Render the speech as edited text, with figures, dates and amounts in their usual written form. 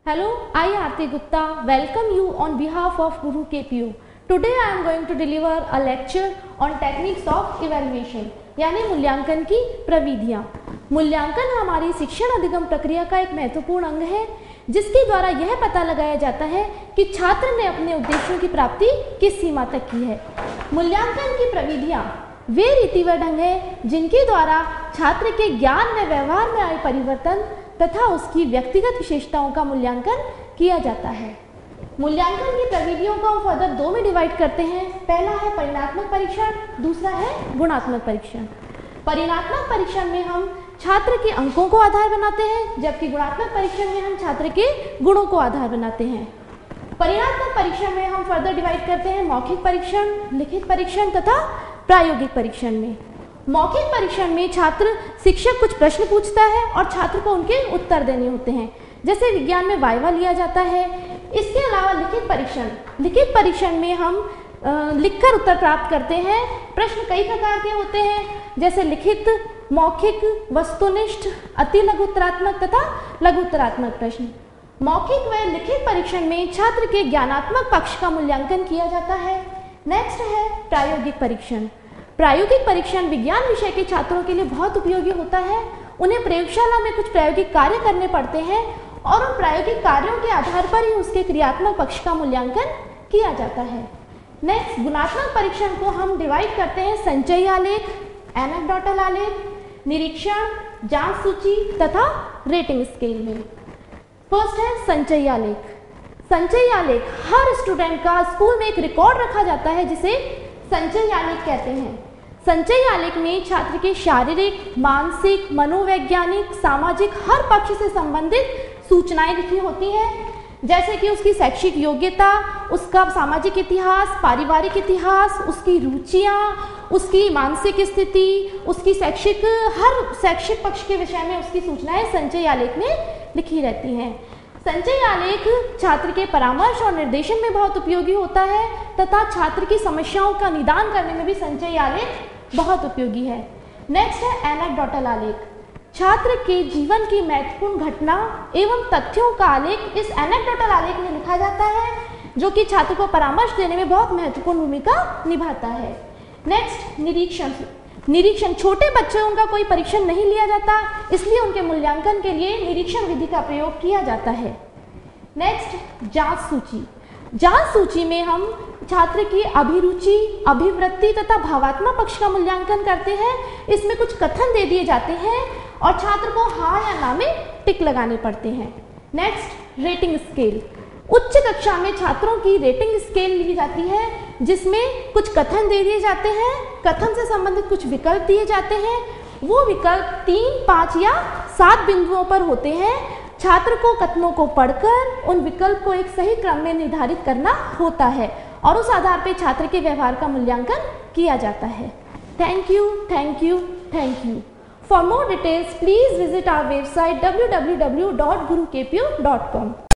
Hello, I Aarti Gupta welcome you on behalf of Guru KPU. Today I am going to deliver a lecture on techniques of evaluation यानी मूल्यांकन की प्रविधियाँ। मूल्यांकन हमारी शिक्षण अधिगम प्रक्रिया का एक महत्वपूर्ण अंग है जिसके द्वारा यह पता लगाया जाता है कि छात्र ने अपने उद्देश्यों की प्राप्ति किस सीमा तक की है। मूल्यांकन की प्रविधियाँ वे रीति व ढंग है जिनके द्वारा छात्र के ज्ञान व व्यवहार में आए परिवर्तन तथा उसकी व्यक्तिगत विशेषताओं का मूल्यांकन किया जाता है। मूल्यांकन की प्रविधियों को हम फर्दर दो में डिवाइड करते हैं। पहला है परिमाणात्मक परीक्षण, दूसरा है गुणात्मक परीक्षण। परिमाणात्मक परीक्षण में हम छात्र के अंकों को आधार बनाते हैं, जबकि गुणात्मक परीक्षण में हम छात्र के गुणों को आधार बनाते हैं। परिमाणात्मक परीक्षण में हम फर्दर डिवाइड करते हैं मौखिक परीक्षण, लिखित परीक्षण तथा प्रायोगिक परीक्षण में। मौखिक परीक्षण में छात्र शिक्षक कुछ प्रश्न पूछता है और छात्र को उनके उत्तर देने होते हैं, जैसे विज्ञान में वाइवा लिया जाता है। इसके अलावा लिखित परीक्षण में हम लिखकर उत्तर प्राप्त करते हैं। प्रश्न कई प्रकार के होते हैं, जैसे लिखित, मौखिक, वस्तुनिष्ठ, अति लघु उत्तरात्मक तथा लघु उत्तरात्मक प्रश्न। मौखिक व लिखित परीक्षण में छात्र के ज्ञानात्मक पक्ष का मूल्यांकन किया जाता है। नेक्स्ट है प्रायोगिक परीक्षण। प्रायोगिक परीक्षण विज्ञान विषय के छात्रों के लिए बहुत उपयोगी होता है। उन्हें प्रयोगशाला में कुछ प्रायोगिक कार्य करने पड़ते हैं और उन प्रायोगिक कार्यों के आधार पर ही उसके क्रियात्मक पक्ष का मूल्यांकन किया जाता है। नेक्स्ट, गुणात्मक परीक्षण को हम डिवाइड करते हैं संचयी आलेख, एनेक्डोटल आलेख, निरीक्षण, जांच सूची तथा रेटिंग स्केल में। फर्स्ट है संचयी आलेख। संचयी आलेख हर स्टूडेंट का स्कूल में एक रिकॉर्ड रखा जाता है जिसे संचयी आलेख कहते हैं। संचयी आलेख में छात्र के शारीरिक, मानसिक, मनोवैज्ञानिक, सामाजिक हर पक्ष से संबंधित सूचनाएं लिखी होती हैं, जैसे कि उसकी शैक्षिक योग्यता, उसका सामाजिक इतिहास, पारिवारिक इतिहास, उसकी रुचियां, उसकी मानसिक स्थिति, उसकी हर शैक्षिक पक्ष के विषय में उसकी सूचनाएं संचयी आलेख में लिखी रहती हैं। संचयी आलेख छात्र के परामर्श और निर्देशन में बहुत उपयोगी होता है तथा छात्र की समस्याओं का निदान करने में भी संचयी आलेख बहुत उपयोगी है। नेक्स्ट है एनेक्डोटल आलेख। छात्र के जीवन की महत्वपूर्ण घटना एवं तथ्यों का आलेख इस एनेक्डोटल आलेख में लिखा जाता है, जो कि छात्र को परामर्श देने में बहुत महत्वपूर्ण भूमिका निभाता है। नेक्स्ट, निरीक्षण छोटे बच्चों का कोई परीक्षण नहीं लिया जाता, इसलिए उनके मूल्यांकन के लिए निरीक्षण विधि का प्रयोग किया जाता है। नेक्स्ट, जांच सूची। जांच सूची में हम छात्र की अभिरुचि, अभिवृत्ति तथा भावात्मक पक्ष का मूल्यांकन करते हैं। इसमें कुछ कथन दे दिए जाते हैं और छात्र को हाँ या ना में टिक लगाने पड़ते हैं। Next, rating scale. उच्च कक्षा में छात्रों की रेटिंग स्केल ली जाती है, जिसमें कुछ कथन दे दिए जाते हैं, कथन से संबंधित कुछ विकल्प दिए जाते हैं। वो विकल्प 3, 5 या 7 बिंदुओं पर होते हैं। छात्र को कथनों को पढ़कर उन विकल्प को एक सही क्रम में निर्धारित करना होता है और उस आधार पर छात्र के व्यवहार का मूल्यांकन किया जाता है। Thank you, thank you, thank you. For more details, please visit our website www.gurukpu.com.